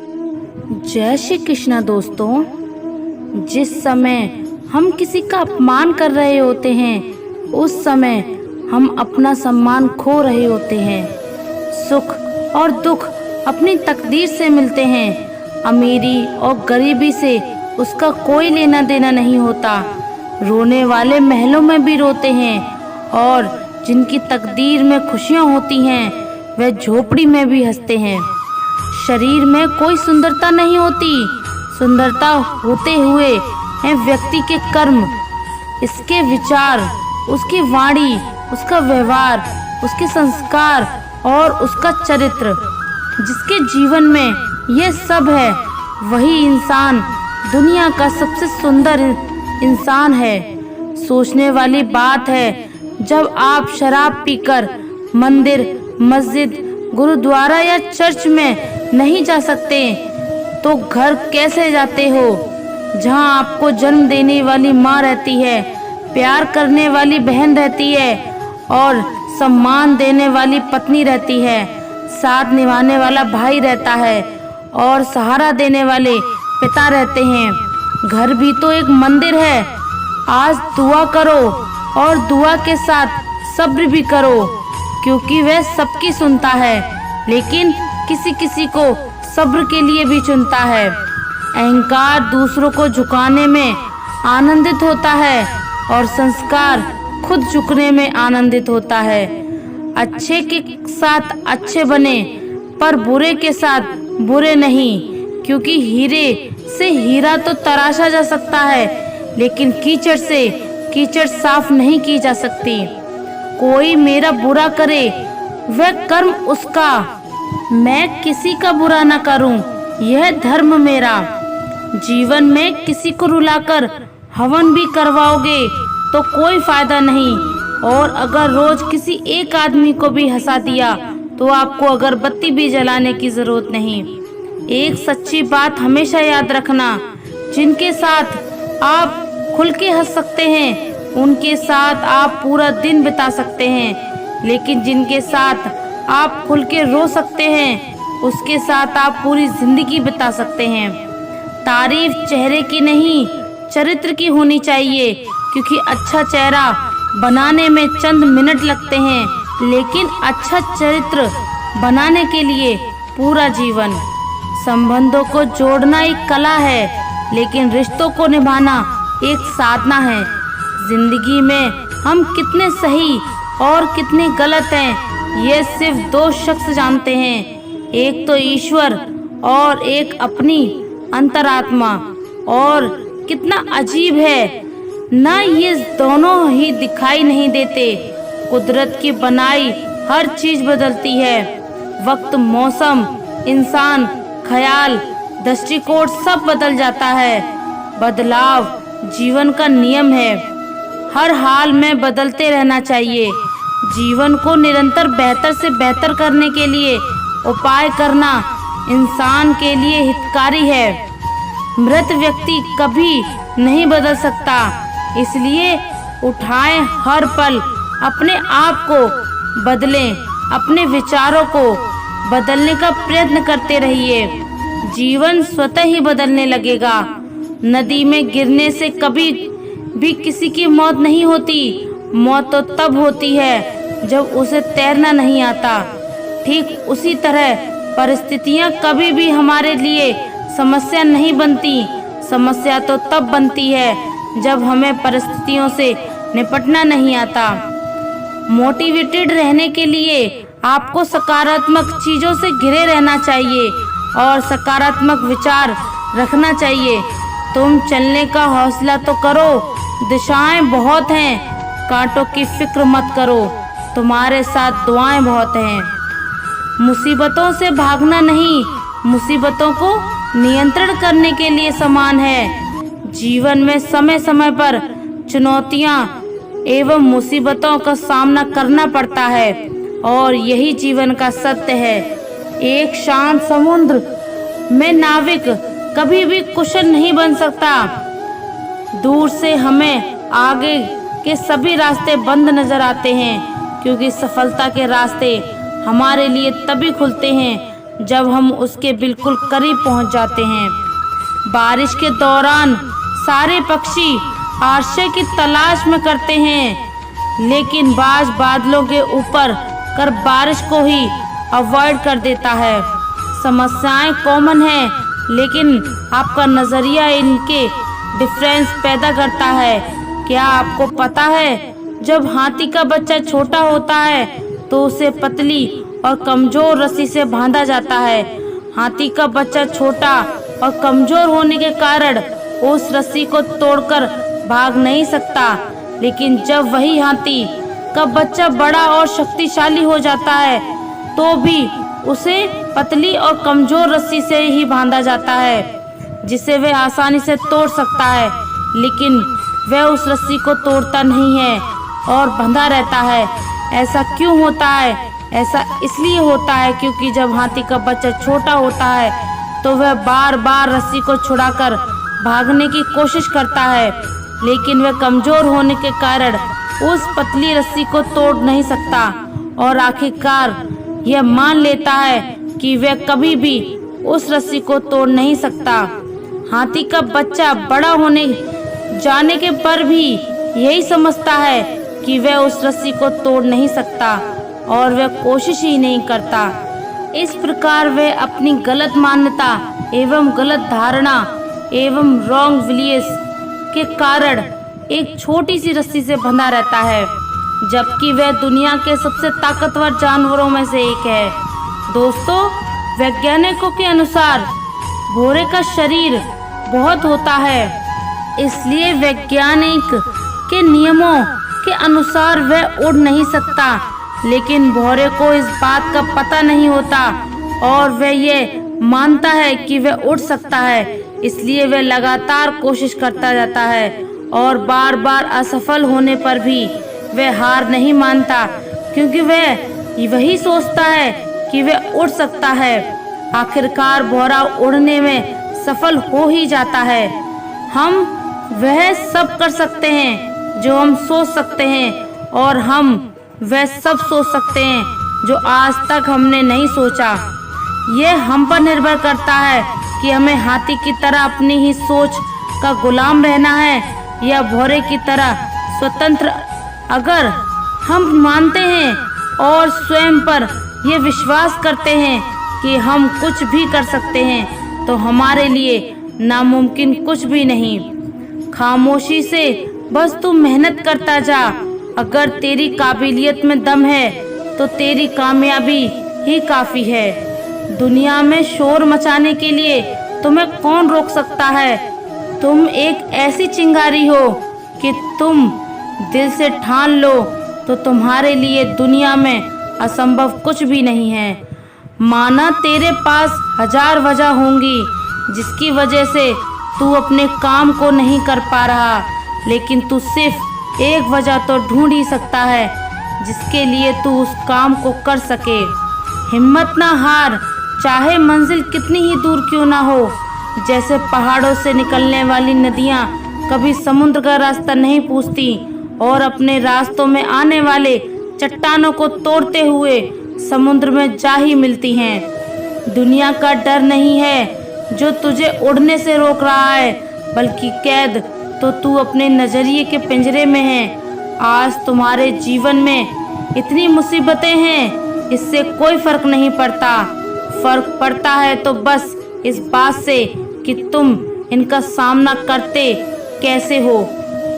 जय श्री कृष्णा दोस्तों। जिस समय हम किसी का अपमान कर रहे होते हैं उस समय हम अपना सम्मान खो रहे होते हैं। सुख और दुख अपनी तकदीर से मिलते हैं। अमीरी और गरीबी से उसका कोई लेना देना नहीं होता। रोने वाले महलों में भी रोते हैं और जिनकी तकदीर में खुशियाँ होती हैं वह झोपड़ी में भी हंसते हैं। शरीर में कोई सुंदरता नहीं होती, सुंदरता होते हुए हैं व्यक्ति के कर्म, इसके विचार, उसकी वाणी, उसका व्यवहार, उसके संस्कार और उसका चरित्र। जिसके जीवन में यह सब है वही इंसान दुनिया का सबसे सुंदर इंसान है। सोचने वाली बात है, जब आप शराब पीकर मंदिर, मस्जिद, गुरुद्वारा या चर्च में नहीं जा सकते तो घर कैसे जाते हो, जहां आपको जन्म देने वाली माँ रहती है, प्यार करने वाली बहन रहती है और सम्मान देने वाली पत्नी रहती है, साथ निभाने वाला भाई रहता है और सहारा देने वाले पिता रहते हैं। घर भी तो एक मंदिर है। आज दुआ करो और दुआ के साथ सब्र भी करो, क्योंकि वह सबकी सुनता है, लेकिन किसी किसी को सब्र के लिए भी चुनता है। अहंकार दूसरों को झुकाने में आनंदित होता है और संस्कार खुद झुकने में आनंदित होता है। अच्छे के साथ अच्छे बने पर बुरे के साथ बुरे नहीं, क्योंकि हीरे से हीरा तो तराशा जा सकता है, लेकिन कीचड़ से कीचड़ साफ नहीं की जा सकती। कोई मेरा बुरा करे वह कर्म उसका, मैं किसी का बुरा न करूं, यह धर्म मेरा। जीवन में किसी को रुलाकर हवन भी करवाओगे तो कोई फायदा नहीं, और अगर रोज किसी एक आदमी को भी हंसा दिया तो आपको अगरबत्ती भी जलाने की जरूरत नहीं। एक सच्ची बात हमेशा याद रखना, जिनके साथ आप खुल के हंस सकते हैं उनके साथ आप पूरा दिन बिता सकते हैं, लेकिन जिनके साथ आप खुल के रो सकते हैं उसके साथ आप पूरी जिंदगी बिता सकते हैं। तारीफ चेहरे की नहीं चरित्र की होनी चाहिए, क्योंकि अच्छा चेहरा बनाने में चंद मिनट लगते हैं, लेकिन अच्छा चरित्र बनाने के लिए पूरा जीवन। संबंधों को जोड़ना एक कला है, लेकिन रिश्तों को निभाना एक साधना है। जिंदगी में हम कितने सही और कितने गलत हैं ये सिर्फ दो शख्स जानते हैं, एक तो ईश्वर और एक अपनी अंतरात्मा। और कितना अजीब है ना, ये दोनों ही दिखाई नहीं देते। कुदरत की बनाई हर चीज बदलती है, वक्त, मौसम, इंसान, ख्याल, दृष्टिकोण सब बदल जाता है। बदलाव जीवन का नियम है, हर हाल में बदलते रहना चाहिए। जीवन को निरंतर बेहतर से बेहतर करने के लिए उपाय करना इंसान के लिए हितकारी है। मृत व्यक्ति कभी नहीं बदल सकता, इसलिए उठाएं हर पल अपने आप को बदलें, अपने विचारों को बदलने का प्रयत्न करते रहिए। जीवन स्वतः ही बदलने लगेगा। नदी में गिरने से कभी भी किसी की मौत नहीं होती, मौत तो तब होती है जब उसे तैरना नहीं आता। ठीक उसी तरह परिस्थितियां कभी भी हमारे लिए समस्या नहीं बनती, समस्या तो तब बनती है जब हमें परिस्थितियों से निपटना नहीं आता। मोटिवेटेड रहने के लिए आपको सकारात्मक चीज़ों से घिरे रहना चाहिए और सकारात्मक विचार रखना चाहिए। तुम चलने का हौसला तो करो, दिशाएं बहुत हैं, कांटों की फिक्र मत करो, तुम्हारे साथ दुआएं बहुत हैं। मुसीबतों से भागना नहीं, मुसीबतों को नियंत्रण करने के लिए समान है। जीवन में समय समय पर चुनौतियां एवं मुसीबतों का सामना करना पड़ता है और यही जीवन का सत्य है। एक शांत समुद्र में नाविक कभी भी कुशल नहीं बन सकता। दूर से हमें आगे के सभी रास्ते बंद नजर आते हैं, क्योंकि सफलता के रास्ते हमारे लिए तभी खुलते हैं जब हम उसके बिल्कुल करीब पहुंच जाते हैं। बारिश के दौरान सारे पक्षी आश्रय की तलाश में करते हैं, लेकिन बाज बादलों के ऊपर कर बारिश को ही अवॉइड कर देता है। समस्याएं कॉमन हैं, लेकिन आपका नज़रिया इनके डिफरेंस पैदा करता है। क्या आपको पता है, जब हाथी का बच्चा छोटा होता है तो उसे पतली और कमजोर रस्सी से बांधा जाता है। हाथी का बच्चा छोटा और कमजोर होने के कारण उस रस्सी को तोड़कर भाग नहीं सकता, लेकिन जब वही हाथी का बच्चा बड़ा और शक्तिशाली हो जाता है तो भी उसे पतली और कमजोर रस्सी से ही बांधा जाता है, जिसे वह आसानी से तोड़ सकता है। लेकिन वह उस रस्सी को तोड़ता नहीं है और बंधा रहता है। ऐसा क्यों होता है? ऐसा इसलिए होता है क्योंकि जब हाथी का बच्चा छोटा होता है तो वह बार बार रस्सी को छुड़ाकर भागने की कोशिश करता है, लेकिन वह कमजोर होने के कारण उस पतली रस्सी को तोड़ नहीं सकता और आखिरकार यह मान लेता है कि वह कभी भी उस रस्सी को तोड़ नहीं सकता। हाथी का बच्चा बड़ा होने जाने के पर भी यही समझता है कि वह उस रस्सी को तोड़ नहीं सकता और वह कोशिश ही नहीं करता। इस प्रकार वह अपनी गलत मान्यता एवं गलत धारणा एवं रॉन्ग बिलीव्स के कारण एक छोटी सी रस्सी से बंधा रहता है, जबकि वह दुनिया के सबसे ताकतवर जानवरों में से एक है। दोस्तों, वैज्ञानिकों के अनुसार घोड़े का शरीर बहुत होता है, इसलिए वैज्ञानिक के नियमों के अनुसार वह उड़ नहीं सकता, लेकिन घोड़े को इस बात का पता नहीं होता और वह ये मानता है कि वह उड़ सकता है। इसलिए वह लगातार कोशिश करता जाता है और बार बार असफल होने पर भी वह हार नहीं मानता, क्योंकि वह वही सोचता है कि वह उड़ सकता है। आखिरकार घोड़ा उड़ने में सफल हो ही जाता है। हम वह सब कर सकते हैं जो हम सोच सकते हैं, और हम वह सब सोच सकते हैं जो आज तक हमने नहीं सोचा। यह हम पर निर्भर करता है कि हमें हाथी की तरह अपनी ही सोच का गुलाम रहना है या घोड़े की तरह स्वतंत्र। अगर हम मानते हैं और स्वयं पर यह विश्वास करते हैं कि हम कुछ भी कर सकते हैं, तो हमारे लिए नामुमकिन कुछ भी नहीं। खामोशी से बस तू मेहनत करता जा। अगर तेरी काबिलियत में दम है तो तेरी कामयाबी ही काफ़ी है। दुनिया में शोर मचाने के लिए तुम्हें कौन रोक सकता है? तुम एक ऐसी चिंगारी हो कि तुम दिल से ठान लो तो तुम्हारे लिए दुनिया में असंभव कुछ भी नहीं है। माना तेरे पास 1000 वजह होंगी जिसकी वजह से तू अपने काम को नहीं कर पा रहा, लेकिन तू सिर्फ एक वजह तो ढूंढ ही सकता है जिसके लिए तू उस काम को कर सके। हिम्मत ना हार, चाहे मंजिल कितनी ही दूर क्यों ना हो। जैसे पहाड़ों से निकलने वाली नदियाँ कभी समुद्र का रास्ता नहीं पूछती और अपने रास्तों में आने वाले चट्टानों को तोड़ते हुए समुद्र में जा ही मिलती हैं। दुनिया का डर नहीं है जो तुझे उड़ने से रोक रहा है, बल्कि कैद तो तू अपने नजरिए के पिंजरे में है। आज तुम्हारे जीवन में इतनी मुसीबतें हैं, इससे कोई फर्क नहीं पड़ता। फर्क पड़ता है तो बस इस बात से कि तुम इनका सामना करते कैसे हो।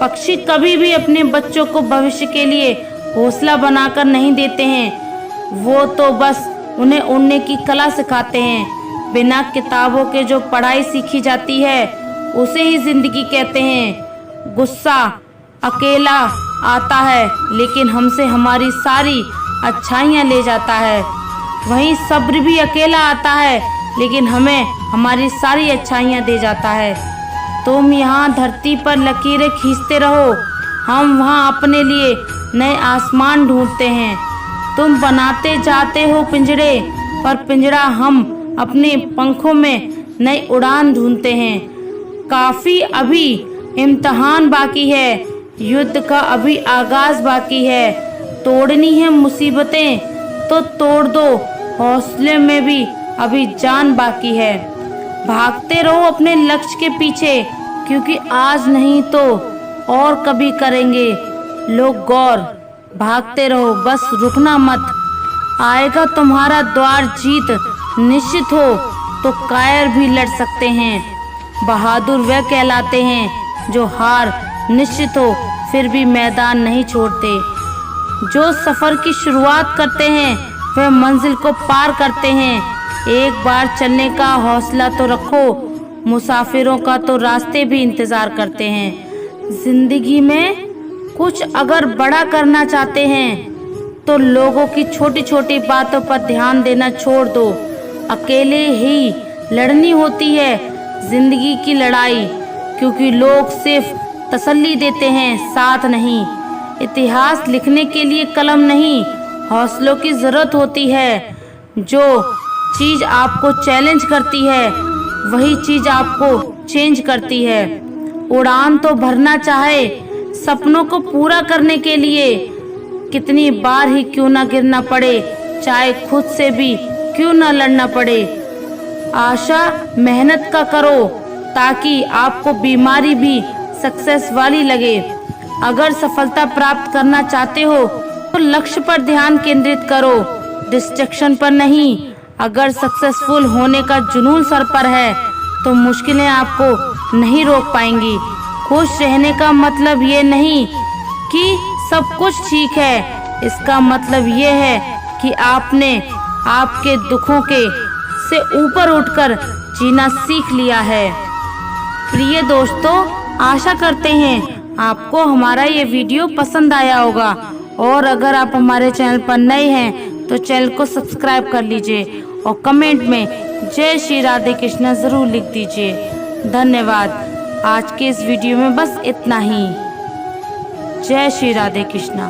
पक्षी कभी भी अपने बच्चों को भविष्य के लिए घोंसला बनाकर नहीं देते हैं, वो तो बस उन्हें उड़ने की कला सिखाते हैं। बिना किताबों के जो पढ़ाई सीखी जाती है उसे ही जिंदगी कहते हैं। गुस्सा अकेला आता है लेकिन हमसे हमारी सारी अच्छाइयाँ ले जाता है। वहीं सब्र भी अकेला आता है लेकिन हमें हमारी सारी अच्छाइयाँ दे जाता है। तुम यहाँ धरती पर लकीरें खींचते रहो, हम वहाँ अपने लिए नए आसमान ढूंढते हैं। तुम बनाते जाते हो पिंजरे, पर पिंजरा हम अपने पंखों में नई उड़ान ढूंढते हैं। काफ़ी अभी इम्तिहान बाकी है, युद्ध का अभी आगाज बाकी है। तोड़नी है मुसीबतें तो तोड़ दो, हौसले में भी अभी जान बाकी है। भागते रहो अपने लक्ष्य के पीछे, क्योंकि आज नहीं तो और कभी करेंगे लोग गौर। भागते रहो, बस रुकना मत। आएगा तुम्हारा द्वार जीत, निश्चित हो तो कायर भी लड़ सकते हैं। बहादुर वे कहलाते हैं जो हार निश्चित हो फिर भी मैदान नहीं छोड़ते। जो सफर की शुरुआत करते हैं वे मंजिल को पार करते हैं। एक बार चलने का हौसला तो रखो, मुसाफिरों का तो रास्ते भी इंतजार करते हैं। जिंदगी में कुछ अगर बड़ा करना चाहते हैं तो लोगों की छोटी छोटी बातों पर ध्यान देना छोड़ दो। अकेले ही लड़नी होती है जिंदगी की लड़ाई, क्योंकि लोग सिर्फ तसल्ली देते हैं, साथ नहीं। इतिहास लिखने के लिए कलम नहीं, हौसलों की जरूरत होती है। जो चीज आपको चैलेंज करती है वही चीज आपको चेंज करती है। उड़ान तो भरना चाहे सपनों को पूरा करने के लिए, कितनी बार ही क्यों ना गिरना पड़े, चाहे खुद से भी क्यों ना लड़ना पड़े। आशा मेहनत का करो ताकि आपको बीमारी भी सक्सेस वाली लगे। अगर सफलता प्राप्त करना चाहते हो तो लक्ष्य पर ध्यान केंद्रित करो, डिस्ट्रैक्शन पर नहीं। अगर सक्सेसफुल होने का जुनून सर पर है तो मुश्किलें आपको नहीं रोक पाएंगी। खुश रहने का मतलब ये नहीं कि सब कुछ ठीक है, इसका मतलब ये है कि आपने आपके दुखों के से ऊपर उठकर जीना सीख लिया है। प्रिय दोस्तों, आशा करते हैं आपको हमारा ये वीडियो पसंद आया होगा, और अगर आप हमारे चैनल पर नए हैं तो चैनल को सब्सक्राइब कर लीजिए और कमेंट में जय श्री राधे कृष्णा जरूर लिख दीजिए। धन्यवाद। आज के इस वीडियो में बस इतना ही। जय श्री राधे कृष्णा।